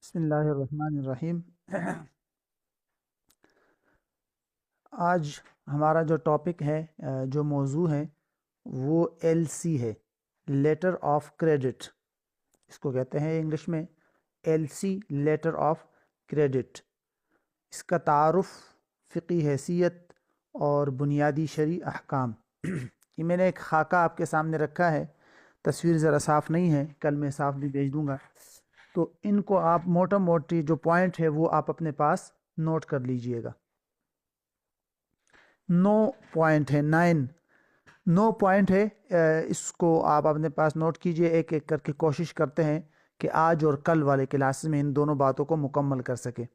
بسم اللہ الرحمن الرحیم۔ آج ہمارا جو ٹاپک ہے، جو موضوع ہے وہ ایل سی ہے، لیٹر آف کریڈٹ۔ اس کو کہتے ہیں انگلش میں L C, letter of credit. اس کا تعارف، فقی حیثیت اور بنیادی شرعی احکام۔ یہ میں نے ایک خاکہ آپ کے سامنے رکھا ہے، تصویر ذرا صاف نہیں ہے، کل میں صاف بھی بھیج دوں گا، تو ان کو آپ موٹا موٹی جو پوائنٹ ہے وہ آپ اپنے پاس نوٹ کر لیجئے گا۔ 9 پوائنٹ ہے، 9 پوائنٹ ہے۔ اس کو آپ اپنے پاس نوٹ کیجئے، ایک ایک کر کے کوشش کرتے ہیں کہ آج اور کل والے کلاسز میں ان دونوں باتوں کو مکمل کر سکے۔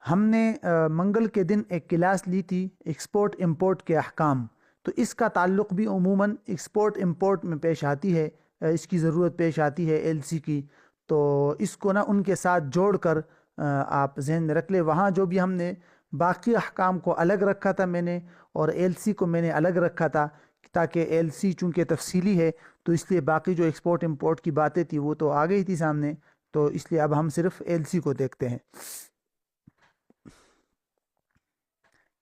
ہم نے منگل کے دن ایک کلاس لی تھی ایکسپورٹ امپورٹ کے احکام، تو اس کا تعلق بھی عموماً ایکسپورٹ امپورٹ میں پیش آتی ہے، اس کی ضرورت پیش آتی ہے ایل سی کی، تو اس کو نا ان کے ساتھ جوڑ کر آپ ذہن میں رکھ لیں۔ وہاں جو بھی ہم نے باقی احکام کو الگ رکھا تھا میں نے، اور ایل سی کو میں نے الگ رکھا تھا، تاکہ ایل سی چونکہ تفصیلی ہے تو اس لیے باقی جو ایکسپورٹ امپورٹ کی باتیں تھی وہ تو آ گئی تھی سامنے، تو اس لیے اب ہم صرف ایل سی کو دیکھتے ہیں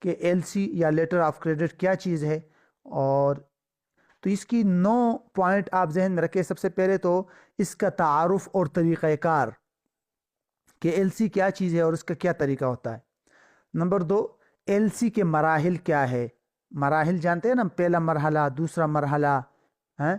کہ ایل سی یا لیٹر آف کریڈٹ کیا چیز ہے۔ اور تو اس کی 9 پوائنٹ آپ ذہن میں رکھیں۔ سب سے پہلے تو اس کا تعارف اور طریقہ کار کہ ایل سی کیا چیز ہے اور اس کا کیا طریقہ ہوتا ہے۔ نمبر 2، ایل سی کے مراحل کیا ہے۔ مراحل جانتے ہیں نا، پہلا مرحلہ، دوسرا مرحلہ ہیں۔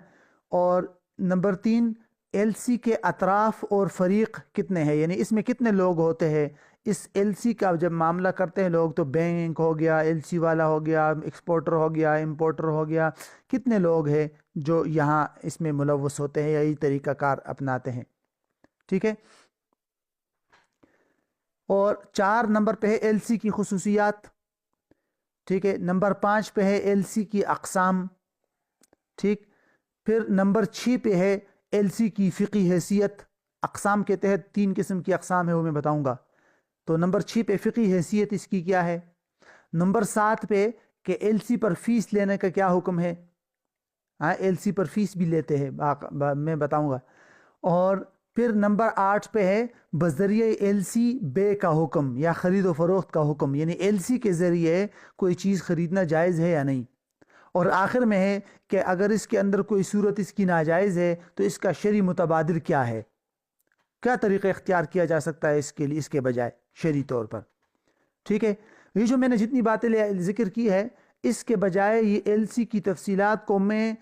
اور نمبر 3، ایل سی کے اطراف اور فریق کتنے ہیں، یعنی اس میں کتنے لوگ ہوتے ہیں۔ اس ایل سی کا جب معاملہ کرتے ہیں لوگ تو بینک ہو گیا، ایل سی والا ہو گیا، ایکسپورٹر ہو گیا، امپورٹر ہو گیا، کتنے لوگ ہیں جو یہاں اس میں ملوث ہوتے ہیں یا یہی طریقہ کار اپناتے ہیں، ٹھیک ہے۔ اور 4 نمبر پہ ہے ایل سی کی خصوصیات، ٹھیک ہے۔ نمبر 5 پہ ہے ایل سی کی اقسام، ٹھیک۔ پھر نمبر 6 پہ ہے ایل سی کی فقی حیثیت۔ اقسام کے تحت 3 قسم کی اقسام ہے، وہ میں بتاؤں گا۔ تو نمبر 6 پہ فقی حیثیت اس کی کیا ہے۔ نمبر 7 پہ کہ ایل سی پر فیس لینے کا کیا حکم ہے۔ ہاں، ایل سی پر فیس بھی لیتے ہیں، میں بتاؤں گا۔ اور پھر نمبر 8 پہ ہے بذریعہ ایل سی بے کا حکم یا خرید و فروخت کا حکم، یعنی ایل سی کے ذریعے کوئی چیز خریدنا جائز ہے یا نہیں۔ اور آخر میں ہے کہ اگر اس کے اندر کوئی صورت اس کی ناجائز ہے تو اس کا شرعی متبادل کیا ہے، کیا طریقہ اختیار کیا جا سکتا ہے اس کے لیے، اس کے بجائے شرعی طور پر، ٹھیک ہے۔ یہ جو میں نے جتنی باتیں ذکر کی ہے، اس کے بجائے یہ ایل سی کی تفصیلات کو میں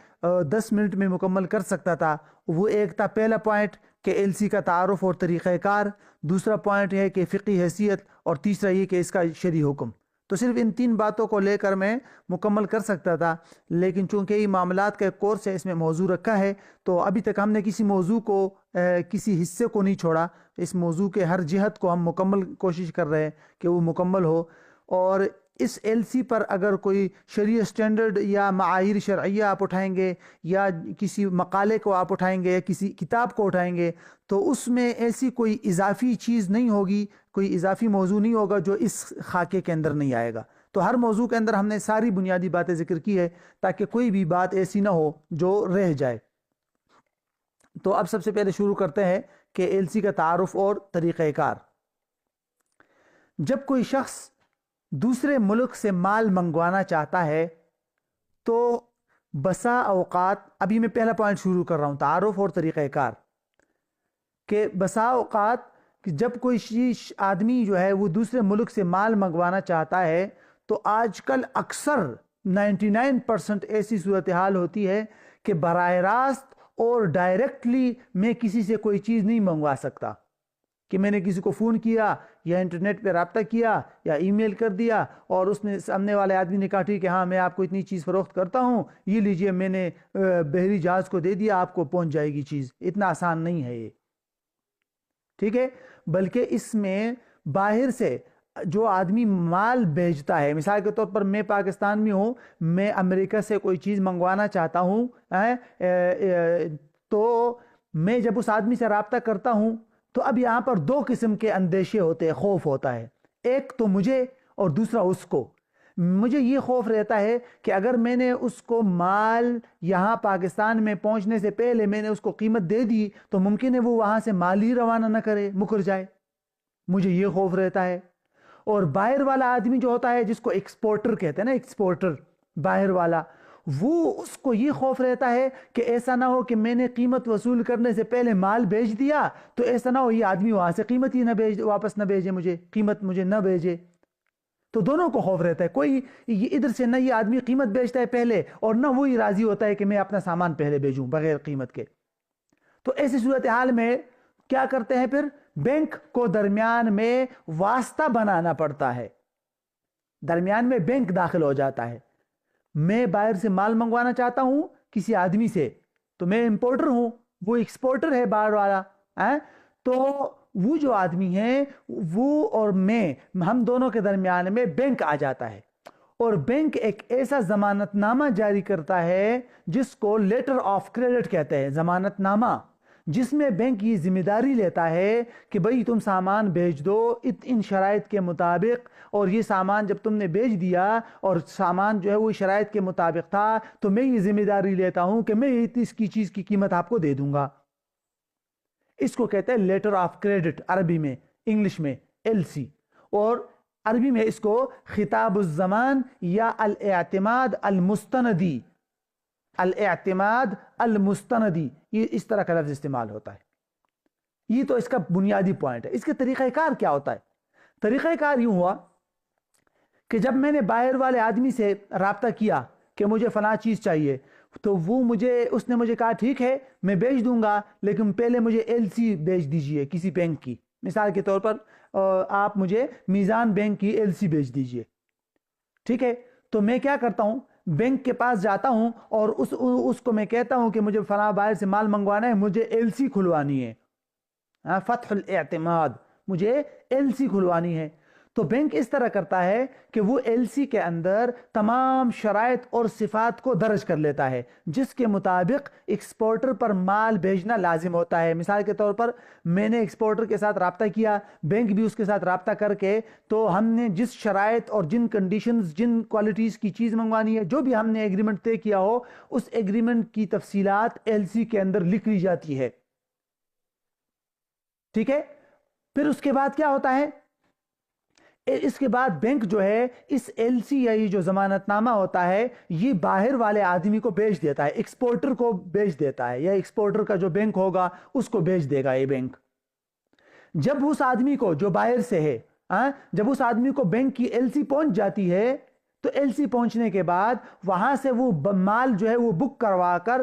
10 منٹ میں مکمل کر سکتا تھا۔ وہ ایک تھا پہلا پوائنٹ کہ ایل سی کا تعارف اور طریقہ کار، دوسرا پوائنٹ ہے کہ فقی حیثیت، اور تیسرا یہ کہ اس کا شرعی حکم۔ تو صرف ان 3 باتوں کو لے کر میں مکمل کر سکتا تھا، لیکن چونکہ یہ معاملات کا ایک کورس ہے، اس میں موضوع رکھا ہے، تو ابھی تک ہم نے کسی موضوع کو کسی حصے کو نہیں چھوڑا۔ اس موضوع کے ہر جہت کو ہم مکمل کوشش کر رہے ہیں کہ وہ مکمل ہو۔ اور اس ایل سی پر اگر کوئی شرعی سٹینڈرڈ یا معاہیر شرعیہ آپ اٹھائیں گے، یا کسی مقالے کو آپ اٹھائیں گے، یا کسی کتاب کو اٹھائیں گے، تو اس میں ایسی کوئی اضافی چیز نہیں ہوگی، کوئی اضافی موضوع نہیں ہوگا جو اس خاکے کے اندر نہیں آئے گا۔ تو ہر موضوع کے اندر ہم نے ساری بنیادی باتیں ذکر کی ہے، تاکہ کوئی بھی بات ایسی نہ ہو جو رہ جائے۔ تو اب سب سے پہلے شروع کرتے ہیں کہ ایل سی کا تعارف اور طریقہ کار۔ جب کوئی شخص دوسرے ملک سے مال منگوانا چاہتا ہے تو بسا اوقات، ابھی میں پہلا پوائنٹ شروع کر رہا ہوں، تعارف اور طریقہ کار، کہ بسا اوقات کہ جب کوئی آدمی جو ہے وہ دوسرے ملک سے مال منگوانا چاہتا ہے تو آج کل اکثر 99% ایسی صورتحال ہوتی ہے کہ براہ راست اور ڈائریکٹلی میں کسی سے کوئی چیز نہیں منگوا سکتا، کہ میں نے کسی کو فون کیا یا انٹرنیٹ پہ رابطہ کیا یا ای میل کر دیا، اور اس نے سامنے والے آدمی نے کہا ٹھیک ہے، ہاں میں آپ کو اتنی چیز فروخت کرتا ہوں، یہ لیجئے، میں نے بحری جہاز کو دے دیا، آپ کو پہنچ جائے گی چیز۔ اتنا آسان نہیں ہے یہ، ٹھیک ہے۔ بلکہ اس میں باہر سے جو آدمی مال بھیجتا ہے، مثال کے طور پر میں پاکستان میں ہوں، میں امریکہ سے کوئی چیز منگوانا چاہتا ہوں، تو میں جب اس آدمی سے رابطہ کرتا ہوں تو اب یہاں پر 2 قسم کے اندیشے ہوتے ہیں، خوف ہوتا ہے، ایک تو مجھے اور دوسرا اس کو۔ مجھے یہ خوف رہتا ہے کہ اگر میں نے اس کو مال یہاں پاکستان میں پہنچنے سے پہلے میں نے اس کو قیمت دے دی تو ممکن ہے وہ وہاں سے مال ہی روانہ نہ کرے، مکر جائے، مجھے یہ خوف رہتا ہے۔ اور باہر والا آدمی جو ہوتا ہے جس کو ایکسپورٹر کہتے ہیں نا، ایکسپورٹر باہر والا، وہ اس کو یہ خوف رہتا ہے کہ ایسا نہ ہو کہ میں نے قیمت وصول کرنے سے پہلے مال بھیج دیا تو ایسا نہ ہو یہ آدمی وہاں سے قیمت ہی واپس نہ بھیجے، مجھے قیمت مجھے نہ بھیجے۔ تو دونوں کو خوف رہتا ہے، کوئی ادھر سے نہ یہ آدمی قیمت بیچتا ہے پہلے اور نہ وہی راضی ہوتا ہے کہ میں اپنا سامان پہلے بھیجوں بغیر قیمت کے۔ تو ایسی صورتحال میں کیا کرتے ہیں پھر؟ بینک کو درمیان میں واسطہ بنانا پڑتا ہے، درمیان میں بینک داخل ہو جاتا ہے۔ میں باہر سے مال منگوانا چاہتا ہوں کسی آدمی سے، تو میں امپورٹر ہوں، وہ ایکسپورٹر ہے باہر والا، تو وہ جو آدمی ہے وہ اور میں، ہم دونوں کے درمیان میں بینک آ جاتا ہے، اور بینک ایک ایسا ضمانت نامہ جاری کرتا ہے جس کو لیٹر آف کریڈٹ کہتے ہیں، ضمانت نامہ، جس میں بینک یہ ذمہ داری لیتا ہے کہ بھئی تم سامان بھیج دو ان شرائط کے مطابق، اور یہ سامان جب تم نے بھیج دیا اور سامان جو ہے وہ شرائط کے مطابق تھا تو میں یہ ذمہ داری لیتا ہوں کہ میں اس کی چیز کی قیمت آپ کو دے دوں گا۔ اس کو کہتے ہیں لیٹر آف کریڈٹ، عربی میں، انگلش میں LC، اور عربی میں اس کو خطاب الزمان یا الاعتماد المستندی، الاعتماد المستندی، یہ اس طرح کا لفظ استعمال ہوتا ہے۔ یہ تو اس کا بنیادی پوائنٹ ہے۔ اس کے طریقہ کار کیا ہوتا ہے؟ طریقہ کار یوں ہوا کہ جب میں نے باہر والے آدمی سے رابطہ کیا کہ مجھے فلاں چیز چاہیے، تو اس نے مجھے کہا ٹھیک ہے میں بیچ دوں گا، لیکن پہلے مجھے LC بیچ دیجئے کسی بینک کی، مثال کے طور پر آپ مجھے میزان بینک کی LC بیچ دیجئے، ٹھیک ہے؟ تو میں کیا کرتا ہوں، بینک کے پاس جاتا ہوں اور اس کو میں کہتا ہوں کہ مجھے فلاں باہر سے مال منگوانا ہے، مجھے LC کھلوانی ہے، فتح الاعتماد، مجھے LC کھلوانی ہے۔ تو بینک اس طرح کرتا ہے کہ وہ LC کے اندر تمام شرائط اور صفات کو درج کر لیتا ہے جس کے مطابق ایکسپورٹر پر مال بھیجنا لازم ہوتا ہے۔ مثال کے طور پر میں نے ایکسپورٹر کے ساتھ رابطہ کیا، بینک بھی اس کے ساتھ رابطہ کر کے، تو ہم نے جس شرائط اور جن کنڈیشنز، جن کوالٹیز کی چیز منگوانی ہے، جو بھی ہم نے ایگریمنٹ طے کیا ہو، اس ایگریمنٹ کی تفصیلات LC کے اندر لکھ لی جاتی ہے، ٹھیک ہے؟ پھر اس کے بعد کیا ہوتا ہے؟ اس کے بعد بینک جو ہے اس LC یا یہ جو ضمانت نامہ ہوتا ہے یہ باہر والے آدمی کو بیچ دیتا ہے، ایکسپورٹر کو بیچ دیتا ہے، یا ایکسپورٹر کا جو بینک ہوگا اس کو بیچ دے گا یہ بینک۔ جب اس آدمی کو جو باہر سے ہے، جب اس آدمی کو بینک کی LC پہنچ جاتی ہے، تو LC پہنچنے کے بعد وہاں سے وہ مال جو ہے وہ بک کروا کر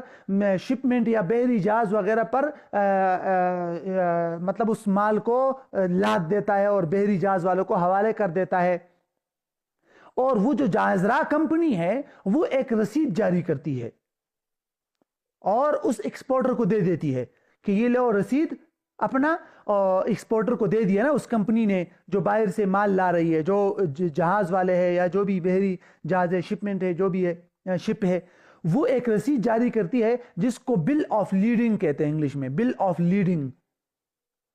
شپمنٹ یا بحری جہاز وغیرہ پر مطلب اس مال کو لاد دیتا ہے اور بحری جہاز والوں کو حوالے کر دیتا ہے، اور وہ جو جہازراہ کمپنی ہے وہ ایک رسید جاری کرتی ہے اور اس ایکسپورٹر کو دے دیتی ہے کہ یہ لو رسید، اپنا ایکسپورٹر کو دے دیا نا اس کمپنی نے جو باہر سے مال لا رہی ہے، جو جہاز والے ہیں یا جو بھی بحری جہاز ہے، شپمنٹ ہے، جو بھی ہے، شپ ہے، وہ ایک رسید جاری کرتی ہے جس کو بل آف لیڈنگ کہتے ہیں، انگلش میں بل آف لیڈنگ،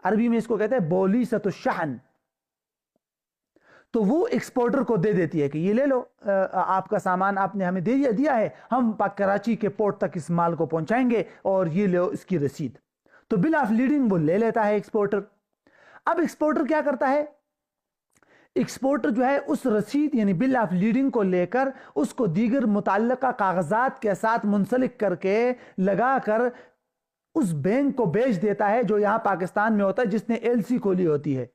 عربی میں اس کو کہتے ہیں بولیست الشحن۔ تو وہ ایکسپورٹر کو دے دیتی ہے کہ یہ لے لو، آپ کا سامان آپ نے ہمیں دیا ہے، ہم کراچی کے پورٹ تک اس مال کو پہنچائیں گے اور یہ لو اس کی رسید۔ تو بل آف لیڈنگ وہ لے لیتا ہے ایکسپورٹر۔ اب ایکسپورٹر کیا کرتا ہے؟ ایکسپورٹر جو ہے اس رسید یعنی بل آف لیڈنگ کو لے کر اس کو دیگر متعلقہ کاغذات کے ساتھ منسلک کر کے لگا کر اس بینک کو بیچ دیتا ہے جو یہاں پاکستان میں ہوتا ہے، جس نے LC کھولی ہوتی ہے۔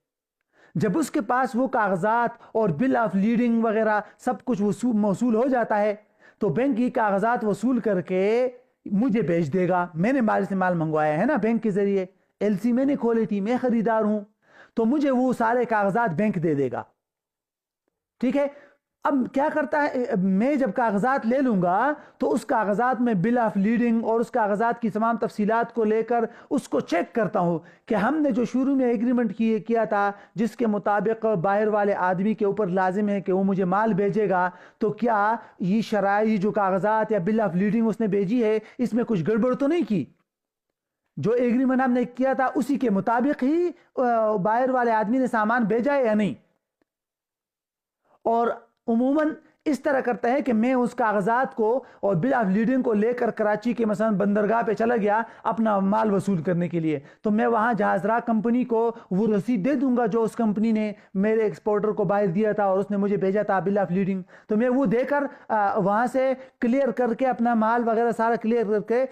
جب اس کے پاس وہ کاغذات اور بل آف لیڈنگ وغیرہ سب کچھ موصول ہو جاتا ہے تو بینک یہ کاغذات وصول کر کے مجھے بیچ دے گا۔ میں نے باہر سے مال منگوایا ہے نا بینک کے ذریعے، LC میں نے کھولی تھی، میں خریدار ہوں، تو مجھے وہ سارے کاغذات بینک دے دے گا، ٹھیک ہے؟ اب کیا کرتا ہے، میں جب کاغذات لے لوں گا تو اس کاغذات میں بل آف لیڈنگ اور اس کاغذات کی تمام تفصیلات کو لے کر اس کو چیک کرتا ہوں کہ ہم نے جو شروع میں ایگریمنٹ کیا تھا جس کے مطابق باہر والے آدمی کے اوپر لازم ہے کہ وہ مجھے مال بھیجے گا، تو کیا یہ شرائط جو کاغذات یا بل آف لیڈنگ اس نے بھیجی ہے اس میں کچھ گڑبڑ تو نہیں کی؟ جو ایگریمنٹ ہم نے کیا تھا اسی کے مطابق ہی باہر والے آدمی نے سامان بھیجا ہے یا نہیں؟ اور عموماً اس طرح کرتا ہے کہ میں اس کاغذات کو اور بل آف لیڈنگ کو لے کر کراچی کے مثلا بندرگاہ پہ چلا گیا اپنا مال وصول کرنے کے لیے، تو میں وہاں جہاز راہ کمپنی کو وہ رسید دے دوں گا جو اس کمپنی نے میرے ایکسپورٹر کو باہر دیا تھا اور اس نے مجھے بھیجا تھا بل آف لیڈنگ، تو میں وہ دے کر وہاں سے کلیئر کر کے اپنا مال وغیرہ سارا کلیئر کر کے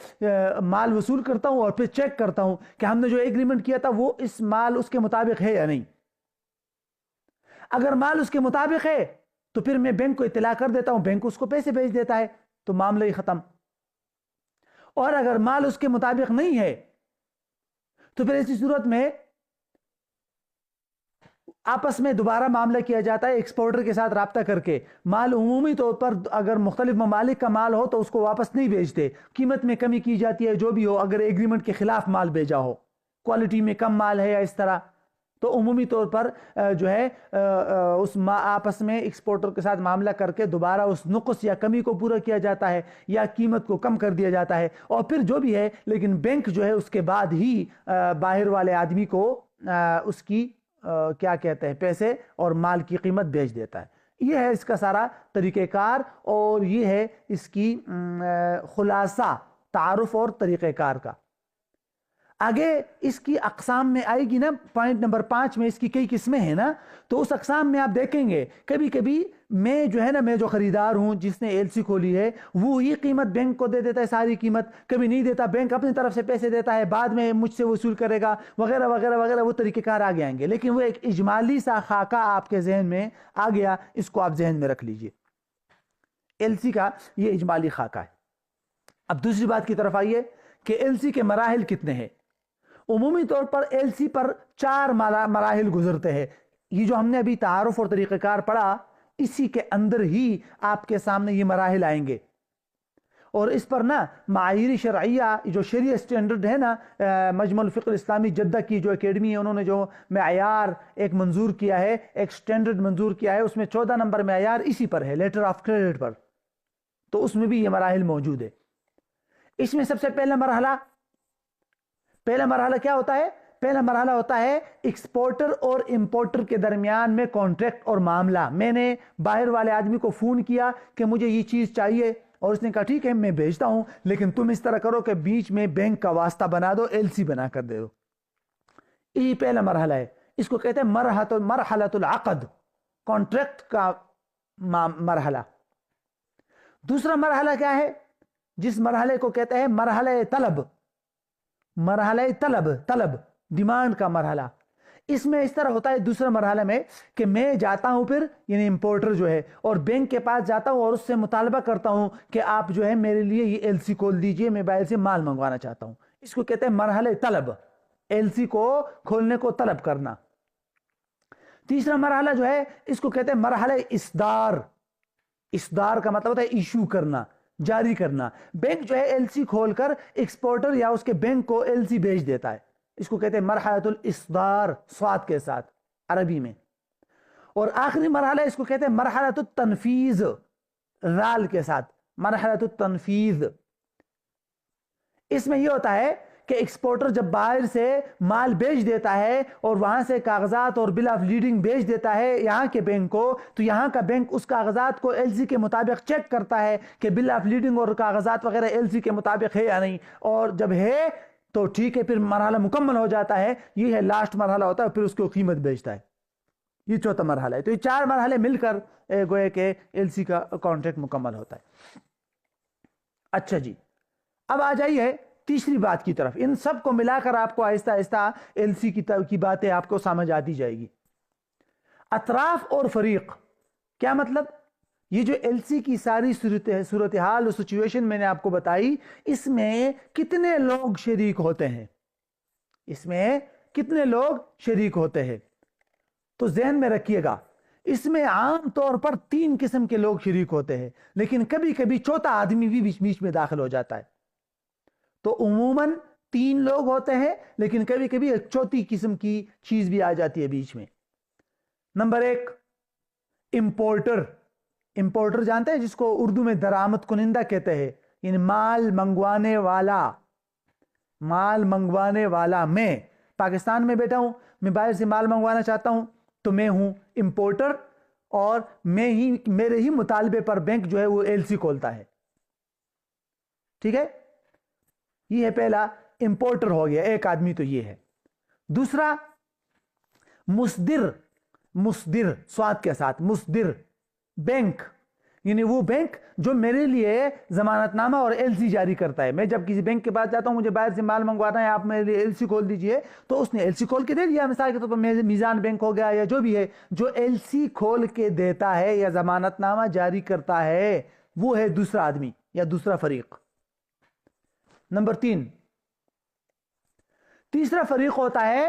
مال وصول کرتا ہوں اور پھر چیک کرتا ہوں کہ ہم نے جو ایگریمنٹ کیا تھا وہ اس مال اس کے مطابق ہے یا نہیں۔ اگر مال اس کے مطابق ہے تو پھر میں بینک کو اطلاع کر دیتا ہوں، بینک اس کو پیسے بھیج دیتا ہے، تو معاملہ ہی ختم۔ اور اگر مال اس کے مطابق نہیں ہے تو پھر ایسی صورت میں آپس میں دوبارہ معاملہ کیا جاتا ہے ایکسپورٹر کے ساتھ رابطہ کر کے۔ مال عمومی طور پر اگر مختلف ممالک کا مال ہو تو اس کو واپس نہیں بھیجتے، قیمت میں کمی کی جاتی ہے جو بھی ہو، اگر ایگریمنٹ کے خلاف مال بھیجا ہو، کوالٹی میں کم مال ہے یا اس طرح، تو عمومی طور پر جو ہے اس آپس میں ایکسپورٹر کے ساتھ معاملہ کر کے دوبارہ اس نقص یا کمی کو پورا کیا جاتا ہے یا قیمت کو کم کر دیا جاتا ہے، اور پھر جو بھی ہے لیکن بینک جو ہے اس کے بعد ہی باہر والے آدمی کو اس کی کیا کہتے ہیں پیسے اور مال کی قیمت بھیج دیتا ہے۔ یہ ہے اس کا سارا طریقہ کار، اور یہ ہے اس کی خلاصہ تعارف اور طریقہ کار کا۔ آگے اس کی اقسام میں آئے گی نا، پوائنٹ نمبر 5 میں اس کی کئی قسمیں ہیں نا، تو اس اقسام میں آپ دیکھیں گے کبھی کبھی میں جو ہے نا، میں جو خریدار ہوں جس نے ایل سی کھولی ہے وہی قیمت بینک کو دے دیتا ہے، ساری قیمت کبھی نہیں دیتا، بینک اپنی طرف سے پیسے دیتا ہے، بعد میں مجھ سے وصول کرے گا وغیرہ وغیرہ وغیرہ، وہ طریقہ کار آگے آئیں گے، لیکن وہ ایک اجمالی سا خاکہ آپ کے ذہن میں آ گیا، اس کو آپ ذہن میں رکھ لیجئے۔ ایل سی کا یہ اجمالی خاکہ ہے۔ اب دوسری بات کی طرف آئیے کہ ایل سی کے مراحل کتنے ہیں۔ عمومی طور پر ایل سی پر 4 مراحل گزرتے ہیں۔ یہ جو ہم نے ابھی تعارف اور طریقہ کار پڑھا، اسی کے اندر ہی آپ کے سامنے یہ مراحل آئیں گے، اور اس پر نا معاyiری شرعیہ جو شریعہ سٹینڈرڈ ہے نا، مجمع الفقہ الاسلامی جدہ کی جو اکیڈمی ہے، انہوں نے جو معیار ایک منظور کیا ہے، ایک سٹینڈرڈ منظور کیا ہے، اس میں 14 نمبر معیار اسی پر ہے، لیٹر آف کریڈٹ پر، تو اس میں بھی یہ مراحل موجود ہے۔ اس میں سب سے پہلا مرحلہ کیا ہوتا ہے؟ پہلا مرحلہ ہوتا ہے ایکسپورٹر اور امپورٹر کے درمیان میں کانٹریکٹ اور معاملہ۔ میں نے باہر والے آدمی کو فون کیا کہ مجھے یہ چیز چاہیے، اور اس نے کہا ٹھیک ہے میں بھیجتا ہوں، لیکن تم اس طرح کرو کہ بیچ میں بینک کا واسطہ بنا دو، ایل سی بنا کر دے دو۔ یہ پہلا مرحلہ ہے، اس کو کہتے ہیں مرحلہ العقد، کانٹریکٹ کا مرحلہ۔ دوسرا مرحلہ کیا ہے؟ جس مرحلے کو کہتے ہیں مرحلہ طلب ڈیمانڈ کا مرحلہ۔ اس میں اس طرح ہوتا ہے دوسرے مرحلے میں کہ میں جاتا ہوں پھر یعنی امپورٹر جو ہے، اور بینک کے پاس جاتا ہوں اور اس سے مطالبہ کرتا ہوں کہ آپ جو ہے میرے لیے یہ ایل سی کھول دیجئے، میں باہر سے مال منگوانا چاہتا ہوں۔ اس کو کہتے ہیں مرحلہ طلب، ایل سی کو کھولنے کو طلب کرنا۔ تیسرا مرحلہ جو ہے اس کو کہتے ہیں مرحلہ اصدار کا مطلب ہوتا ہے ایشو کرنا، جاری کرنا۔ بینک جو ہے ایل سی کھول کر ایکسپورٹر یا اس کے بینک کو ایل سی بھیج دیتا ہے، اس کو کہتے ہیں مرحلہ الاصدار، صاد کے ساتھ عربی میں۔ اور آخری مرحلہ اس کو کہتے ہیں مرحلہ التنفیذ، رال کے ساتھ، مرحلہ التنفیذ۔ اس میں یہ ہوتا ہے کہ ایکسپورٹر جب باہر سے مال بیچ دیتا ہے اور وہاں سے کاغذات اور بل آف لیڈنگ بیچ دیتا ہے یہاں کے بینک کو، تو یہاں کا بینک اس کاغذات کو ایل سی کے مطابق چیک کرتا ہے کہ بل آف لیڈنگ اور کاغذات وغیرہ ایل سی کے مطابق ہے یا نہیں، اور جب ہے تو ٹھیک ہے، پھر مرحلہ مکمل ہو جاتا ہے۔ یہ ہے لاسٹ مرحلہ ہوتا ہے، پھر اس کو قیمت بیچتا ہے۔ یہ چوتھا مرحلہ ہے۔ تو یہ 4 مرحلے مل کر گویا کہ ایل سی کا کانٹریکٹ مکمل ہوتا ہے۔ اچھا جی، اب آ جائیے تیسری بات کی طرف۔ ان سب کو ملا کر آپ کو آہستہ آہستہ ایل سی کی باتیں آپ کو سمجھ آتی جائے گی۔ اطراف اور فریق، کیا مطلب؟ یہ جو ایل سی کی ساری صورتحال اور سچویشن میں نے آپ کو بتائی، اس میں کتنے لوگ شریک ہوتے ہیں؟ اس میں کتنے لوگ شریک ہوتے ہیں؟ تو ذہن میں رکھیے گا، اس میں عام طور پر 3 قسم کے لوگ شریک ہوتے ہیں، لیکن کبھی کبھی چوتھا آدمی بھی بیچ میں داخل ہو جاتا ہے۔ تو عموماً 3 لوگ ہوتے ہیں، لیکن کبھی کبھی ایک چوتھی قسم کی چیز بھی آ جاتی ہے بیچ میں۔ Number 1، importer. امپورٹر جانتے ہیں جس کو اردو میں درآمد کنندہ کہتے ہیں، یعنی مال منگوانے والا۔ مال منگوانے والا، میں پاکستان میں بیٹھا ہوں، میں باہر سے مال منگوانا چاہتا ہوں تو میں ہوں امپورٹر، اور میرے ہی مطالبے پر بینک جو ہے وہ ایل سی کھولتا ہے. ٹھیک ہے, یہ ہے پہلا, امپورٹر ہو گیا, ایک آدمی تو یہ ہے. دوسرا مصدر سواد کے ساتھ, مصدر بینک, یعنی وہ بینک جو میرے لیے ضمانت نامہ اور ایل سی جاری کرتا ہے. میں جب کسی بینک کے پاس جاتا ہوں, مجھے باہر سے مال منگوانا ہے, آپ میرے لیے ایل سی کھول دیجئے, تو اس نے ایل سی کھول کے دے دیا. مثال کے طور پر میزان بینک ہو گیا یا جو بھی ہے, جو ایل سی کھول کے دیتا ہے یا ضمانت نامہ جاری کرتا ہے, وہ ہے دوسرا آدمی یا دوسرا فریق. نمبر 3, تیسرا فریق ہوتا ہے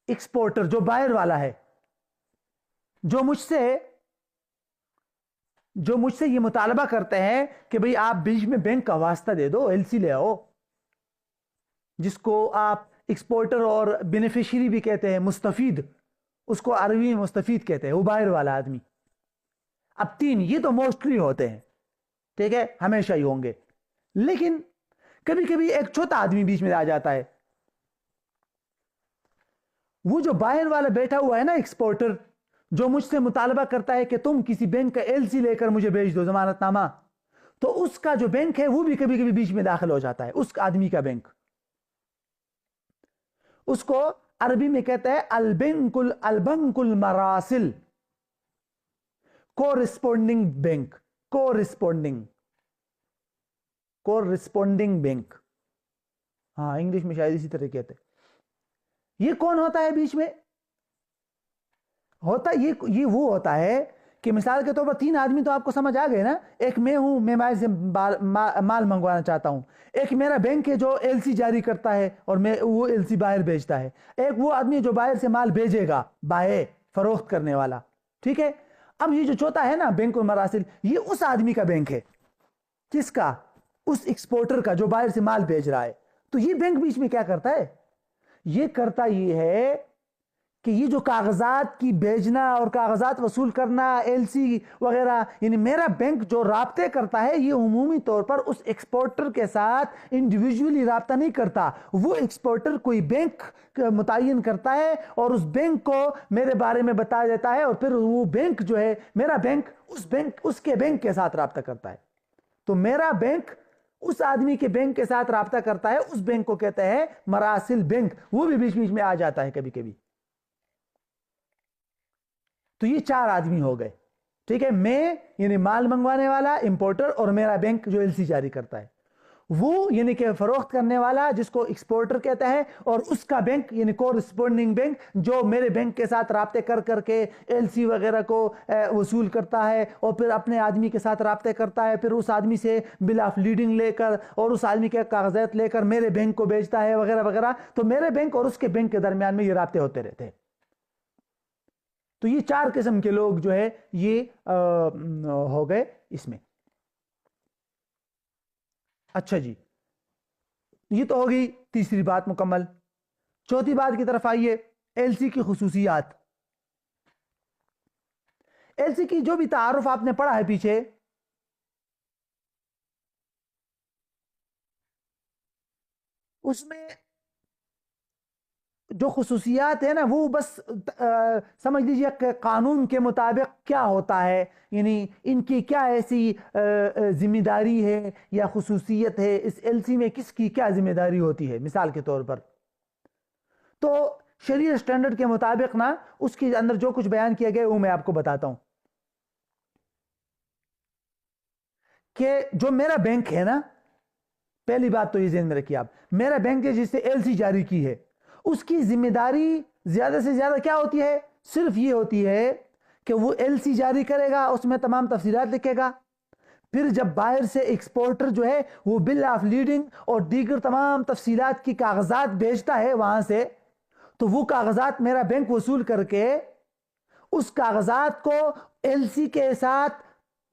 ایکسپورٹر, جو باہر والا ہے, جو مجھ سے یہ مطالبہ کرتے ہیں کہ بھئی آپ بیچ میں بینک کا واسطہ دے دو, ایل سی لے آؤ, جس کو آپ ایکسپورٹر اور بینیفیشری بھی کہتے ہیں, مستفید, اس کو عربی میں مستفید کہتے ہیں, وہ باہر والا آدمی. اب 3 یہ تو موسٹلی ہوتے ہیں, ٹھیک ہے, ہمیشہ ہی ہوں گے. لیکن کبھی کبھی ایک چھوٹا آدمی بیچ میں آ جاتا ہے. وہ جو باہر والا بیٹھا ہوا ہے نا, ایکسپورٹر, جو مجھ سے مطالبہ کرتا ہے کہ تم کسی بینک کا ایل سی لے کر مجھے بھیج دو, ضمانت نامہ, تو اس کا جو بینک ہے وہ بھی کبھی کبھی بیچ میں داخل ہو جاتا ہے, اس آدمی کا بینک. اس کو عربی میں کہتے ہیں البنک المراسل, کورسپونڈنگ بینک, کورسپونڈنگ بینک, ہاں انگلش میں شاید اسی طرح کہتے ہیں. یہ کون ہوتا ہے بیچ میں ہوتا, یہ وہ ہوتا ہے کہ مثال کے طور پر 3 آدمی تو آپ کو سمجھ آ گئے نا. ایک میں ہوں, میں باہر سے مال منگوانا چاہتا ہوں. ایک میرا بینک ہے جو ایل سی جاری کرتا ہے اور وہ ایل سی باہر بھیجتا ہے. ایک وہ آدمی جو باہر سے مال بھیجے گا, بائے, فروخت کرنے والا. ٹھیک ہے, اب یہ جو چوتھا ہے نا بینک المراسل, یہ اس آدمی کا بینک ہے. کس کا؟ اس ایکسپورٹر کا جو باہر سے مال بھیج رہا ہے. تو یہ بینک بیچ میں کیا کرتا ہے؟ یہ کرتا یہ ہے کہ یہ جو کاغذات کی بھیجنا اور کاغذات وصول کرنا, ایل سی وغیرہ, یعنی میرا بینک جو رابطے کرتا ہے, یہ عمومی طور پر اس ایکسپورٹر کے ساتھ انڈیویجولی رابطہ نہیں کرتا. وہ ایکسپورٹر کوئی بینک متعین کرتا ہے اور اس بینک کو میرے بارے میں بتا دیتا ہے, اور پھر وہ بینک جو ہے, میرا بینک اس کے بینک کے ساتھ رابطہ کرتا ہے. تو میرا بینک اس آدمی کے بینک کے ساتھ رابطہ کرتا ہے, اس بینک کو کہتے ہیں مراسل بینک. وہ بھی بیچ میں آ جاتا ہے کبھی کبھی. تو یہ 4 آدمی ہو گئے. ٹھیک ہے, میں یعنی مال منگوانے والا, امپورٹر, اور میرا بینک جو ایل سی جاری کرتا ہے. وہ یعنی کہ فروخت کرنے والا جس کو ایکسپورٹر کہتا ہے, اور اس کا بینک یعنی کورسپونڈنگ بینک جو میرے بینک کے ساتھ رابطے کر کے ایل سی وغیرہ کو وصول کرتا ہے, اور پھر اپنے آدمی کے ساتھ رابطے کرتا ہے, پھر اس آدمی سے بل آف لیڈنگ لے کر اور اس آدمی کے کاغذات لے کر میرے بینک کو بیچتا ہے وغیرہ وغیرہ. تو میرے بینک اور اس کے بینک کے درمیان میں یہ رابطے ہوتے رہتے ہیں. تو یہ 4 قسم کے لوگ جو ہے یہ ہو گئے اس میں. اچھا جی, یہ تو ہوگی تیسری بات مکمل. چوتھی بات کی طرف آئیے, ایل سی کی خصوصیات. ایل سی کی جو بھی تعارف آپ نے پڑھا ہے پیچھے, اس میں جو خصوصیات ہیں نا, وہ بس سمجھ لیجئے کہ قانون کے مطابق کیا ہوتا ہے, یعنی ان کی کیا ایسی ذمہ داری ہے یا خصوصیت ہے, اس ایل سی میں کس کی کیا ذمہ داری ہوتی ہے. مثال کے طور پر تو شریعت سٹینڈرڈ کے مطابق نا, اس کے اندر جو کچھ بیان کیا گیا وہ میں آپ کو بتاتا ہوں کہ جو میرا بینک ہے نا, پہلی بات تو یہ ذہن میں رکھیے آپ, میرا بینک ہے جس سے ایل سی جاری کی ہے, اس کی ذمہ داری زیادہ سے زیادہ کیا ہوتی ہے؟ صرف یہ ہوتی ہے کہ وہ ایل سی جاری کرے گا, اس میں تمام تفصیلات لکھے گا. پھر جب باہر سے ایکسپورٹر جو ہے وہ بل آف لیڈنگ اور دیگر تمام تفصیلات کی کاغذات بھیجتا ہے وہاں سے, تو وہ کاغذات میرا بینک وصول کر کے اس کاغذات کو ایل سی کے ساتھ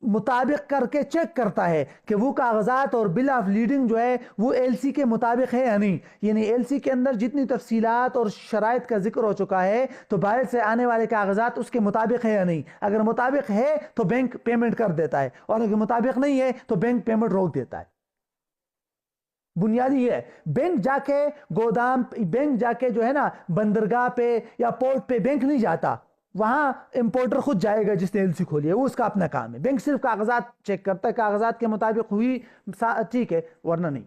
مطابق کر کے چیک کرتا ہے کہ وہ کاغذات اور بل آف لیڈنگ جو ہے وہ ایل سی کے مطابق ہے یا نہیں. یعنی ایل سی کے اندر جتنی تفصیلات اور شرائط کا ذکر ہو چکا ہے, تو باہر سے آنے والے کاغذات اس کے مطابق ہے یا نہیں. اگر مطابق ہے تو بینک پیمنٹ کر دیتا ہے, اور اگر مطابق نہیں ہے تو بینک پیمنٹ روک دیتا ہے. بنیادی یہ ہے. بینک جا کے گودام، بینک جا کے جو ہے نا بندرگاہ پہ یا پورٹ پہ بینک نہیں جاتا، وہاں امپورٹر خود جائے گا جس نے ایل سی کھولی ہے، وہ اس کا اپنا کام ہے. بینک صرف کاغذات چیک کرتا ہے، کاغذات کے مطابق ہوئی ٹھیک ہے، ورنہ نہیں.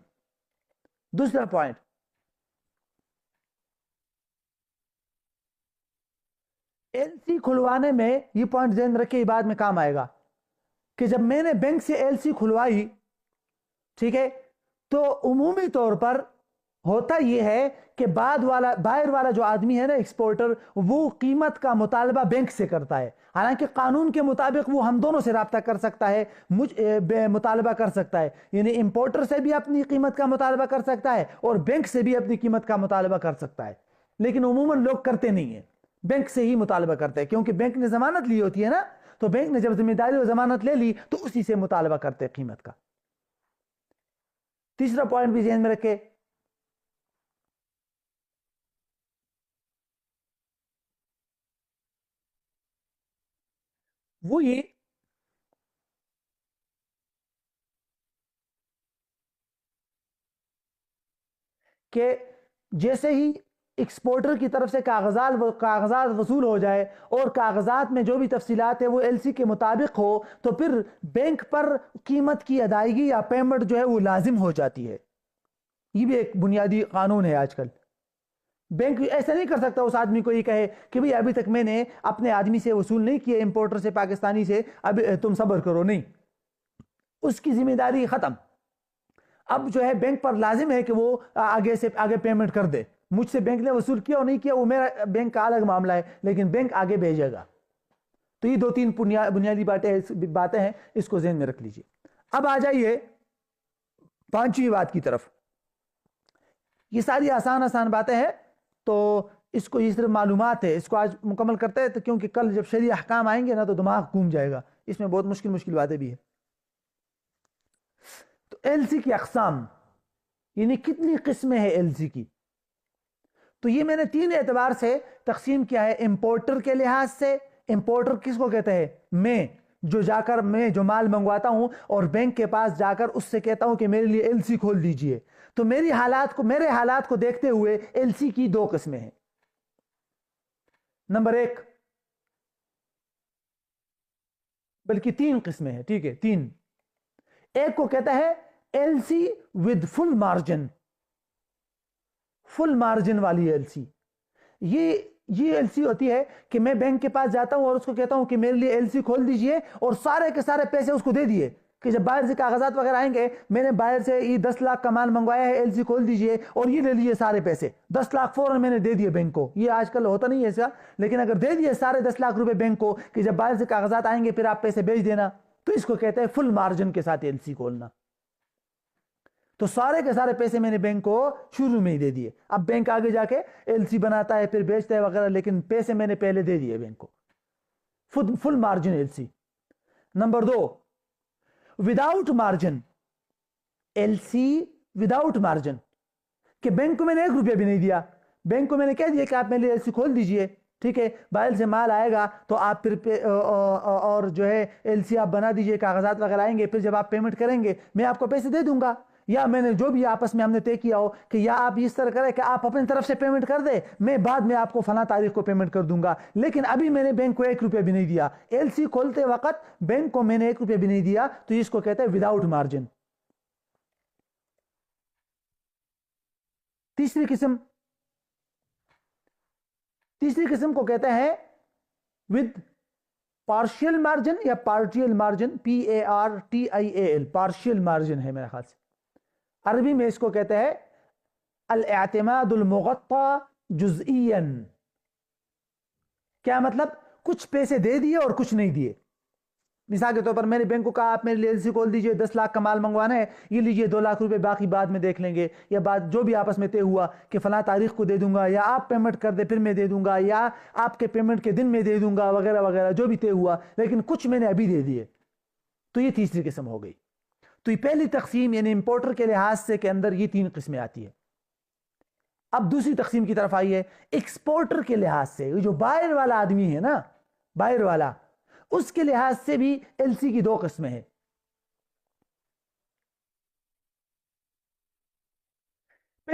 دوسرا پوائنٹ، ایل سی کھلوانے میں یہ پوائنٹ ذہن رکھے، یہ بعد میں کام آئے گا، کہ جب میں نے بینک سے ایل سی کھلوائی، ٹھیک ہے، تو عمومی طور پر ہوتا یہ ہے کہ باہر والا جو آدمی ہے نا ایکسپورٹر، وہ قیمت کا مطالبہ بینک سے کرتا ہے. حالانکہ قانون کے مطابق وہ ہم دونوں سے رابطہ کر سکتا ہے، مطالبہ کر سکتا ہے، یعنی امپورٹر سے بھی اپنی قیمت کا مطالبہ کر سکتا ہے اور بینک سے بھی اپنی قیمت کا مطالبہ کر سکتا ہے. لیکن عموماً لوگ کرتے نہیں ہیں، بینک سے ہی مطالبہ کرتے ہیں، کیونکہ بینک نے ضمانت لی ہوتی ہے نا، تو بینک نے جب ذمہ داری اور ضمانت لے لی تو اسی سے مطالبہ کرتے ہیں قیمت کا. تیسرا پوائنٹ بھی ذہن میں رکھے، وہ یہ کہ جیسے ہی ایکسپورٹر کی طرف سے کاغذات وصول ہو جائے اور کاغذات میں جو بھی تفصیلات ہے وہ ایل سی کے مطابق ہو، تو پھر بینک پر قیمت کی ادائیگی یا پیمنٹ جو ہے وہ لازم ہو جاتی ہے. یہ بھی ایک بنیادی قانون ہے آج کل. بینک ایسا نہیں کر سکتا اس آدمی کو یہ کہے کہ بھئی ابھی تک میں نے اپنے آدمی سے وصول نہیں کیا، امپورٹر سے، پاکستانی سے، اب تم صبر کرو. نہیں، اس کی ذمہ داری ختم. اب جو ہے بینک پر لازم ہے کہ وہ آگے پیمنٹ کر دے. مجھ سے بینک نے وصول کیا اور نہیں کیا وہ میرا بینک کا الگ معاملہ ہے، لیکن بینک آگے بھیجے گا. تو یہ 2-3 بنیادی باتیں ہیں، اس کو ذہن میں رکھ لیجئے. اب آ جائیے 5ویں بات کی طرف. یہ ساری آسان باتیں ہیں، تو اس کو یہ صرف معلومات ہے، اس کو آج مکمل کرتے ہیں، تو کیونکہ کل جب شرعی احکام آئیں گے نا تو دماغ گھوم جائے گا، اس میں بہت مشکل باتیں بھی ہیں. تو ایل سی کی اقسام، یعنی کتنی قسمیں ہیں ایل سی کی، تو یہ میں نے 3 اعتبار سے تقسیم کیا ہے. امپورٹر کے لحاظ سے، امپورٹر کس کو کہتے ہیں؟ میں جو مال منگواتا ہوں اور بینک کے پاس جا کر اس سے کہتا ہوں کہ میرے لیے ایل سی کھول دیجئے، تو میرے حالات کو دیکھتے ہوئے ایل سی کی 2 قسمیں ہیں. نمبر 1، بلکہ 3 قسمیں ہیں، ٹھیک ہے، 3. ایک کو کہتا ہے L C with full margin, full margin والی ایل سی. یہ ایل سی ہوتی ہے کہ میں بینک کے پاس جاتا ہوں اور اس کو کہتا ہوں کہ میرے لیے ایل سی کھول دیجئے، اور سارے کے سارے پیسے اس کو دے دیے کہ جب باہر سے کاغذات وغیرہ آئیں گے، میں نے باہر سے یہ 10 لاکھ کا مال منگوایا ہے، ایل سی کھول دیجئے، اور یہ لے لیے سارے پیسے 10 لاکھ فوراً میں نے دے دیے بینک کو. یہ آج کل ہوتا نہیں ہے ایسا، لیکن اگر دے دیے سارے 10 لاکھ روپے بینک کو کہ جب باہر سے کاغذات آئیں گے پھر آپ پیسے بھیج دینا، تو اس کو کہتے ہیں فل مارجن کے ساتھ ایل سی کھولنا. تو سارے کے سارے پیسے میں نے بینک کو شروع میں ہی دے دیے. اب بینک آگے جا کے ایل سی بناتا ہے، پھر بیچتا ہے وغیرہ، لیکن پیسے میں نے پہلے دے دیے بینک کو. Full margin L C. نمبر 2، without margin L C, without margin, کہ بینک کو میں نے 1 روپیہ بھی نہیں دیا، بینک کو میں نے کہہ دیا کہ آپ میرے لیے ایل سی کھول دیجئے، ٹھیک ہے، باہر سے مال آئے گا تو آپ پھر اور جو ہے ایل سی آپ بنا دیجئے، کاغذات وغیرہ آئیں گے، پھر جب آپ پیمنٹ کریں گے میں آپ کو پیسے دے دوں گا. یا میں نے جو بھی آپس میں ہم نے طے کیا ہو کہ یا آپ اس طرح کریں کہ آپ اپنی طرف سے پیمنٹ کر دیں، میں بعد میں آپ کو فلاں تاریخ کو پیمنٹ کر دوں گا، لیکن ابھی میں نے بینک کو 1 روپیہ بھی نہیں دیا. ایل سی کھولتے وقت بینک کو میں نے 1 روپیہ بھی نہیں دیا، تو اس کو کہتے ہیں وداؤٹ مارجن. تیسری قسم کو کہتے ہیں ود پارشل مارجن یا partial margin, PARTIAL، partial margin ہے میرے خیال سے. عربی میں اس کو کہتے ہیں الاعتماد المغطى جزئیاً. کیا مطلب؟ کچھ پیسے دے دیے اور کچھ نہیں دیے. مثال کے طور پر میں نے بینک کو کہا آپ میرے لیے ایل سی کھول دیجئے، 10 لاکھ کا مال منگوانا ہے، یہ لیجئے 2 لاکھ روپے، باقی بعد میں دیکھ لیں گے، یا بعد جو بھی آپس میں طے ہوا کہ فلاں تاریخ کو دے دوں گا، یا آپ پیمنٹ کر دے پھر میں دے دوں گا، یا آپ کے پیمنٹ کے دن میں دے دوں گا، وغیرہ وغیرہ، جو بھی طے ہوا، لیکن کچھ میں نے ابھی دے دیے. تو یہ تیسری قسم ہو گئی. تو یہ پہلی تقسیم یعنی امپورٹر کے لحاظ سے کے اندر یہ 3 قسمیں آتی ہے. اب دوسری تقسیم کی طرف آئیے. ایکسپورٹر کے لحاظ سے، جو باہر والا آدمی ہے نا، باہر والا، اس کے لحاظ سے بھی ایل سی کی 2 قسمیں ہیں.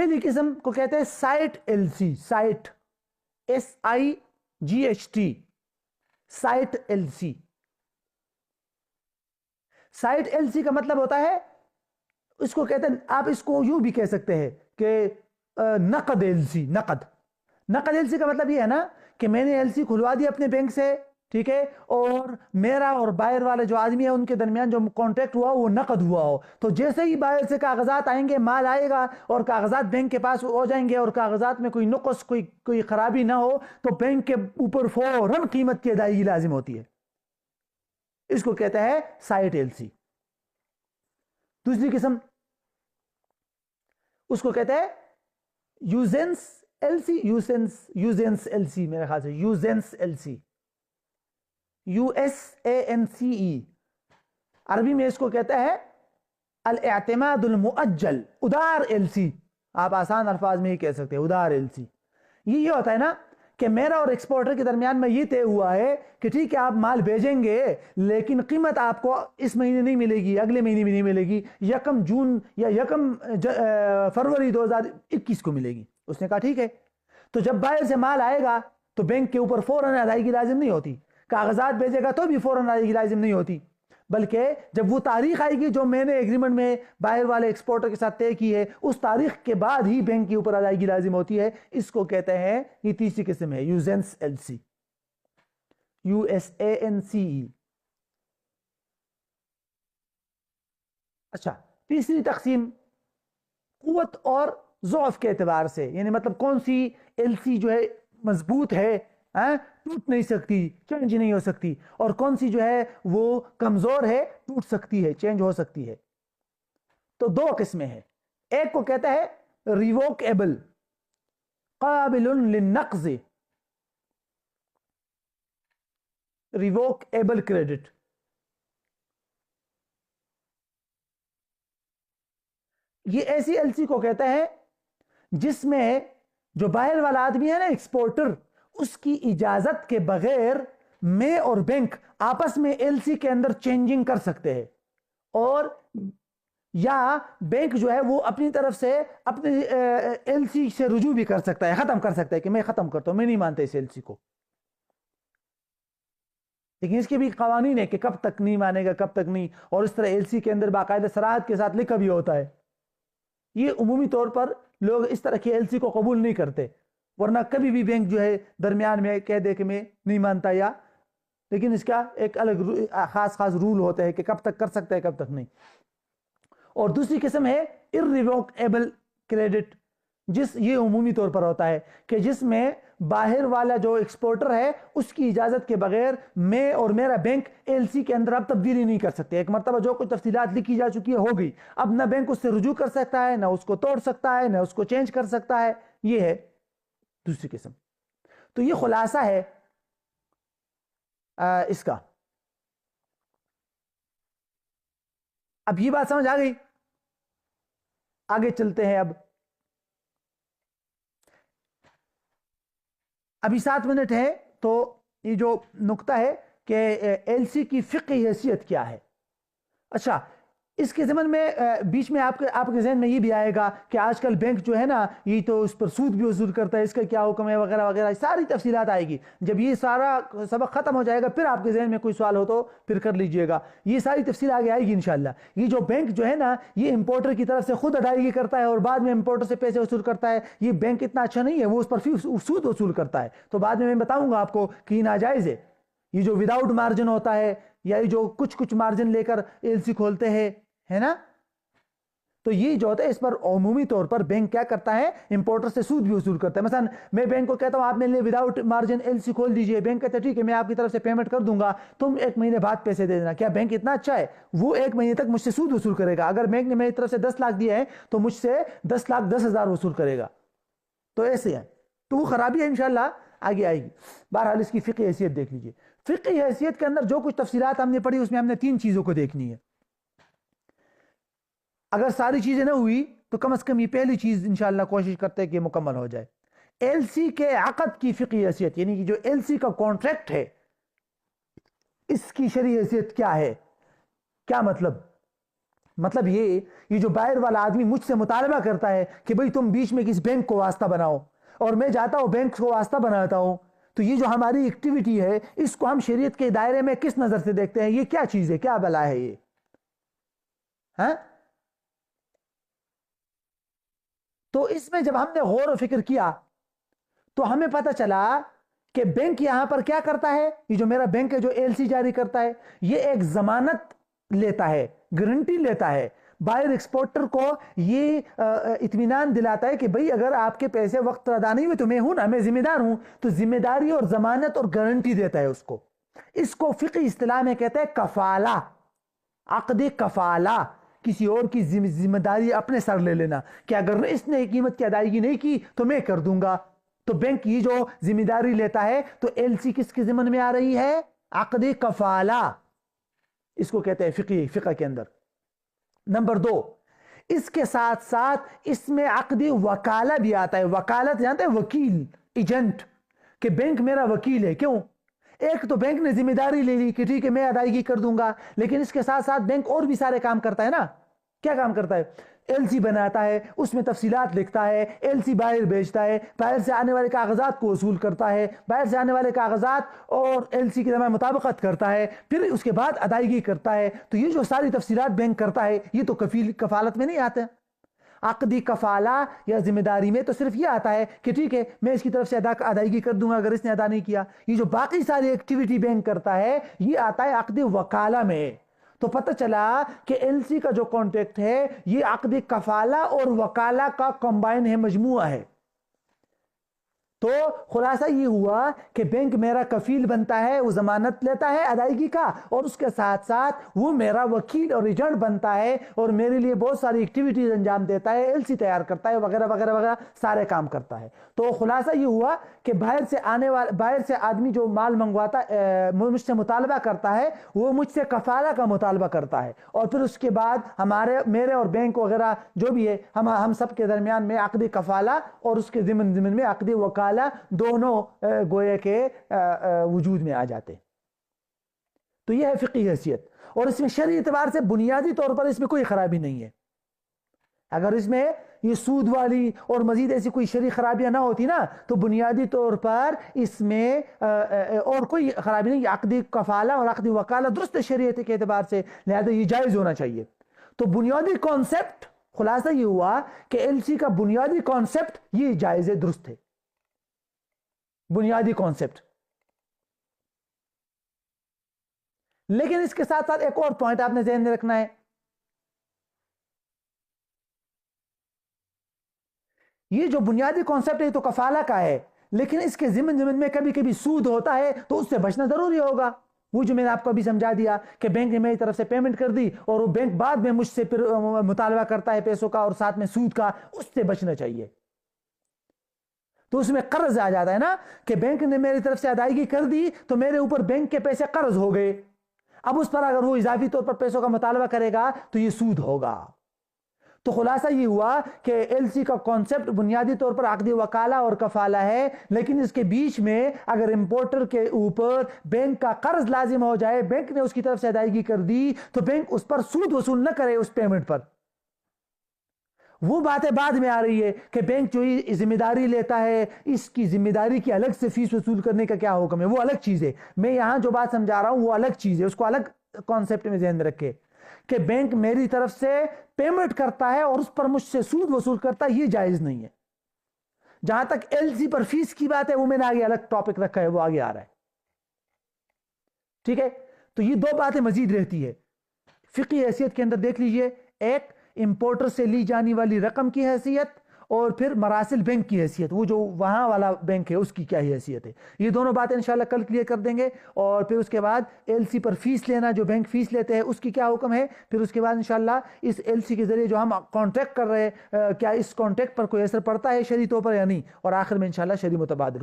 پہلی قسم کو کہتے ہیں sight L C, sight SIGHT، sight L C. Sight L C کا مطلب ہوتا ہے، اس کو کہتے ہیں، آپ اس کو یوں بھی کہہ سکتے ہیں کہ نقد ایل سی، نقد ایل سی کا مطلب یہ ہے نا کہ میں نے ایل سی کھلوا دی اپنے بینک سے، ٹھیک ہے، اور میرا اور بائر والے جو آدمی ہے ان کے درمیان جو کانٹیکٹ ہوا وہ نقد ہوا ہو، تو جیسے ہی بائر سے کاغذات آئیں گے، مال آئے گا اور کاغذات بینک کے پاس ہو جائیں گے اور کاغذات میں کوئی نقص، کوئی خرابی نہ ہو، تو بینک کے اوپر فوراً قیمت کی ادائیگی لازم ہوتی ہے۔ اس کو کہتا ہے سائٹ ایل سی۔ دوسری قسم اس کو کہتے ہیں یوزینس ایل سی، یوزینس ایل سی، میرے خیال سے یوزینس ایل سی، USANCE، عربی میں اس کو کہتا ہے الاعتماد المؤجل، ادار ایل سی، آپ آسان الفاظ میں ہی کہہ سکتے ہیں ادار ایل سی۔ یہ ہوتا ہے نا کہ میرا اور ایکسپورٹر کے درمیان میں یہ طے ہوا ہے کہ ٹھیک ہے آپ مال بھیجیں گے لیکن قیمت آپ کو اس مہینے نہیں ملے گی، اگلے مہینے میں نہیں ملے گی، 1 جون یا 1 فروری 2021 کو ملے گی۔ اس نے کہا ٹھیک ہے۔ تو جب بائر سے مال آئے گا تو بینک کے اوپر فوراً ادائیگی لازم نہیں ہوتی، کاغذات بھیجے گا تو بھی فوراً ادائیگی لازم نہیں ہوتی، بلکہ جب وہ تاریخ آئے گی جو میں نے ایگریمنٹ میں بائر والے ایکسپورٹر کے ساتھ طے کی ہے، اس تاریخ کے بعد ہی بینک کے اوپر ادائیگی لازم ہوتی ہے۔ اس کو کہتے ہیں، یہ تیسری قسم ہے، یوزینس ایل سی، USANCE۔ اچھا، تیسری تقسیم قوت اور ضعف کے اعتبار سے، یعنی مطلب کون سی ایل سی جو ہے مضبوط ہے، ٹوٹ نہیں سکتی، چینج نہیں ہو سکتی، اور کون سی جو ہے وہ کمزور ہے، ٹوٹ سکتی ہے، چینج ہو سکتی ہے۔ تو 2 قسمیں ہیں، ایک کو کہتا ہے ریووکیبل، قابل للنقض، ریووکیبل کریڈٹ۔ یہ ایسی ایل سی کو کہتا ہے جس میں جو باہر والا آدمی ہے نا، ایکسپورٹر، اس کی اجازت کے بغیر میں اور بینک آپس میں ایل سی کے اندر چینجنگ کر سکتے ہیں، اور یا بینک جو ہے وہ اپنی طرف سے اپنی ایل سی سے رجوع بھی کر سکتا ہے، ختم کر سکتا ہے کہ میں ختم کرتا ہوں، میں نہیں مانتا اس ایل سی کو۔ لیکن اس کے بھی قوانین ہے کہ کب تک نہیں مانے گا، کب تک نہیں، اور اس طرح ایل سی کے اندر باقاعدہ صراحت کے ساتھ لکھا بھی ہوتا ہے۔ یہ عمومی طور پر لوگ اس طرح کی ایل سی کو قبول نہیں کرتے، ورنہ کبھی بھی بینک جو ہے درمیان میں کہہ دے کہ میں نہیں مانتا، یا لیکن اس کا ایک الگ خاص رول ہوتا ہے کہ کب تک کر سکتا ہے، کب تک نہیں۔ اور دوسری قسم ہے irrevocable کریڈٹ، یہ عمومی طور پر ہوتا ہے کہ جس میں باہر والا جو ایکسپورٹر ہے اس کی اجازت کے بغیر میں اور میرا بینک ایل سی کے اندر اب تبدیلی نہیں کر سکتے۔ ایک مرتبہ جو کچھ تفصیلات لکھی جا چکی ہے ہو گئی، اب نہ بینک اس سے رجوع کر سکتا ہے، نہ اس کو توڑ سکتا ہے، نہ اس کو چینج کر سکتا ہے۔ یہ ہے دوسری قسم۔ تو یہ خلاصہ ہے اس کا۔ اب یہ بات سمجھ آ گئی، آگے چلتے ہیں۔ ابھی 7 منٹ ہے، تو یہ جو نقطہ ہے کہ ایل سی کی فقہی حیثیت کیا ہے۔ اچھا، اس کے ضمن میں بیچ میں آپ کے ذہن میں یہ بھی آئے گا کہ آج کل بینک جو ہے نا، یہ تو اس پر سود بھی وصول کرتا ہے، اس کا کیا حکم ہے وغیرہ وغیرہ، ساری تفصیلات آئے گی۔ جب یہ سارا سبق ختم ہو جائے گا پھر آپ کے ذہن میں کوئی سوال ہو تو پھر کر لیجئے گا، یہ ساری تفصیل آگے آئے گی انشاءاللہ۔ یہ جو بینک جو ہے نا، یہ امپورٹر کی طرف سے خود ادائیگی کرتا ہے اور بعد میں امپورٹر سے پیسے وصول کرتا ہے۔ یہ بینک اتنا اچھا نہیں ہے، وہ اس پر سود وصول کرتا ہے، تو بعد میں بتاؤں گا آپ کو کہ یہ ناجائز ہے۔ یہ جو وداؤٹ مارجن ہوتا ہے، یا یہ جو کچھ مارجن لے کر ایل سی کھولتے ہیں، ہے نا، تو یہ جو ہوتا ہے اس پر عمومی طور پر بینک کیا کرتا ہے، امپورٹر سے سود بھی وصول کرتا ہے۔ مثلا میں بینک کو کہتا ہوں آپ میرے لیے وداؤٹ مارجن ایل سی کھول دیجئے، بینک کہتا ہے ٹھیک ہے میں آپ کی طرف سے پیمنٹ کر دوں گا، تم 1 مہینے بعد پیسے دے دینا۔ کیا بینک اتنا اچھا ہے؟ وہ 1 مہینے تک مجھ سے سود وصول کرے گا۔ اگر بینک نے میری طرف سے 10 لاکھ دیا ہے تو مجھ سے 10,10,000 وصول کرے گا، تو ایسے ہے، تو وہ خرابی ہے انشاءاللہ آگے آئے گی۔ بہرحال اس کی فقہی حیثیت دیکھ لیجئے۔ فقہی حیثیت کے اندر جو کچھ تفصیلات ہم نے پڑھی اس میں ہم نے 3 چیزوں کو دیکھنی ہے۔ اگر ساری چیزیں نہ ہوئی تو کم از کم یہ پہلی چیز انشاءاللہ کوشش کرتے ہیں کہ مکمل ہو جائے۔ ایل سی کے عقد کی فقہی حیثیت، یعنی کہ جو ایل سی کا کانٹریکٹ ہے اس کی شرعی حیثیت کیا ہے، کیا مطلب؟ مطلب یہ جو بائر والا آدمی مجھ سے مطالبہ کرتا ہے کہ بھئی تم بیچ میں کس بینک کو واسطہ بناؤ، اور میں جاتا ہوں بینک کو واسطہ بناتا ہوں، تو یہ جو ہماری ایکٹیویٹی ہے اس کو ہم شریعت کے دائرے میں کس نظر سے دیکھتے ہیں؟ یہ کیا چیز ہے، کیا بلا ہے یہ؟ ہاں؟ تو اس میں جب ہم نے غور و فکر کیا تو ہمیں پتہ چلا کہ بینک یہاں پر کیا کرتا ہے، یہ جو میرا بینک ہے جو ایل سی جاری کرتا ہے، یہ ایک ضمانت لیتا ہے، گارنٹی لیتا ہے، بائر ایکسپورٹر کو یہ اطمینان دلاتا ہے کہ بھئی اگر آپ کے پیسے وقت پر ادا نہیں ہوئے تو میں ہوں نا، میں ذمہ دار ہوں، تو ذمہ داری اور ضمانت اور گارنٹی دیتا ہے اس کو فقہی اصطلاح میں کہتے ہیں کفالہ، عقد کفالہ، کسی اور کی ذمہ داری اپنے سر لے لینا کہ اگر اس نے قیمت کی ادائیگی نہیں کی تو میں کر دوں گا۔ تو بینک یہ جو ذمہ داری لیتا ہے تو ایل سی کس کے ضمن میں آ رہی ہے؟ عقد کفالہ، اس کو کہتے ہیں فقہ کے اندر۔ نمبر 2، اس کے ساتھ ساتھ اس میں عقد وکالہ بھی آتا ہے۔ وکالت جانتے ہیں؟ وکیل، ایجنٹ، کہ بینک میرا وکیل ہے۔ کیوں؟ ایک تو بینک نے ذمہ داری لے لی کہ ٹھیک ہے میں ادائیگی کر دوں گا، لیکن اس کے ساتھ ساتھ بینک اور بھی سارے کام کرتا ہے نا۔ کیا کام کرتا ہے؟ ایل سی بناتا ہے، اس میں تفصیلات لکھتا ہے، ایل سی باہر بھیجتا ہے، باہر سے آنے والے کاغذات کو وصول کرتا ہے، باہر سے آنے والے کاغذات اور ایل سی کے درمیان مطابقت کرتا ہے، پھر اس کے بعد ادائیگی کرتا ہے۔ تو یہ جو ساری تفصیلات بینک کرتا ہے یہ تو کفالت میں نہیں آتے۔ عقدی کفالہ یا ذمہ داری میں تو صرف یہ آتا ہے کہ ٹھیک ہے میں اس کی طرف سے ادائیگی کر دوں گا اگر اس نے ادا نہیں کیا۔ یہ جو باقی ساری ایکٹیویٹی بینک کرتا ہے یہ آتا ہے عقد وکالہ میں۔ تو پتہ چلا کہ ایل سی کا جو کانٹیکٹ ہے یہ عقد کفالہ اور وکالہ کا کمبائن ہے، مجموعہ ہے۔ تو خلاصہ یہ ہوا کہ بینک میرا کفیل بنتا ہے، وہ ضمانت لیتا ہے ادائیگی کا، اور اس کے ساتھ ساتھ وہ میرا وکیل اور ایجنٹ بنتا ہے اور میرے لیے بہت ساری ایکٹیویٹیز انجام دیتا ہے، ایل سی تیار کرتا ہے، وغیرہ وغیرہ وغیرہ سارے کام کرتا ہے۔ تو خلاصہ یہ ہوا کہ باہر سے آدمی جو مال منگواتا مجھ سے مطالبہ کرتا ہے وہ مجھ سے کفالہ کا مطالبہ کرتا ہے، اور پھر اس کے بعد میرے اور بینک وغیرہ جو بھی ہے ہم سب کے درمیان میں عقد کفالہ اور اس کے ضمن میں عقد وکالہ دونوں گوئے کے وجود میں آ جاتے۔ تو یہ ہے فقہی حیثیت، اور اس میں شرعی اعتبار سے بنیادی طور پر اس میں کوئی خرابی نہیں ہے۔ اگر اس میں یہ سود والی اور مزید ایسی کوئی شرعی خرابیاں نہ ہوتی نا تو بنیادی طور پر اس میں اور کوئی خرابی نہیں۔ عقد کفالہ اور عقد وکالہ درست شریعت کے اعتبار سے، لہذا یہ جائز ہونا چاہیے۔ تو بنیادی کانسیپٹ خلاصہ یہ ہوا کہ ایل سی کا بنیادی کانسیپٹ یہ جائز ہے، درست ہے، بنیادی کانسیپٹ۔ لیکن اس کے ساتھ ساتھ ایک اور پوائنٹ آپ نے ذہن میں رکھنا ہے، یہ جو بنیادی کانسیپٹ ہے تو کفالہ کا ہے، لیکن اس کے ضمن میں کبھی کبھی سود ہوتا ہے تو اس سے بچنا ضروری ہوگا۔ وہ جو میں نے آپ کو ابھی سمجھا دیا کہ بینک نے میری طرف سے پیمنٹ کر دی اور وہ بینک بعد میں مجھ سے پھر مطالبہ کرتا ہے پیسوں کا اور ساتھ میں سود کا، اس سے بچنا چاہیے۔ تو اس میں قرض آ جاتا ہے نا کہ بینک نے میری طرف سے ادائیگی کر دی تو میرے اوپر بینک کے پیسے قرض ہو گئے، اب اس پر اگر وہ اضافی طور پر پیسوں کا مطالبہ کرے گا تو یہ سود ہوگا۔ تو خلاصہ یہ ہوا کہ ایل سی کا کانسیپٹ بنیادی طور پر عقد وکالہ اور کفالہ ہے، لیکن اس کے بیچ میں اگر امپورٹر کے اوپر بینک کا قرض لازم ہو جائے، بینک نے اس کی طرف سے ادائیگی کر دی تو بینک اس پر سود وصول نہ کرے اس پیمنٹ پر۔ وہ باتیں بعد میں آ رہی ہے کہ بینک جو ذمہ داری لیتا ہے اس کی ذمہ داری کی الگ سے فیس وصول کرنے کا کیا حکم ہے، وہ الگ چیز ہے۔ میں یہاں جو بات سمجھا رہا ہوں وہ الگ چیز ہے، اس کو الگ کانسیپٹ میں ذہن میں رکھے کہ بینک میری طرف سے پیمنٹ کرتا ہے اور اس پر مجھ سے سود وصول کرتا ہے، یہ جائز نہیں ہے۔ جہاں تک ایل سی پر فیس کی بات ہے وہ میں نے آگے الگ ٹاپک رکھا ہے، وہ آگے آ رہا ہے، ٹھیک ہے۔ تو یہ دو باتیں مزید رہتی ہے فقہی حیثیت کے اندر، دیکھ لیجئے، ایک امپورٹر سے لی جانی والی رقم کی حیثیت اور پھر مراسل بینک کی حیثیت، وہ جو وہاں والا بینک ہے اس کی کیا حیثیت ہے۔ یہ دونوں باتیں انشاءاللہ کل کلیئر کر دیں گے، اور پھر اس کے بعد ایل سی پر فیس لینا، جو بینک فیس لیتے ہیں اس کی کیا حکم ہے، پھر اس کے بعد انشاءاللہ اس ایل سی کے ذریعے جو ہم کانٹریکٹ کر رہے ہیں کیا اس کانٹریکٹ پر کوئی اثر پڑتا ہے شرعی طور پر یا نہیں، اور آخر میں انشاءاللہ شرعی متبادل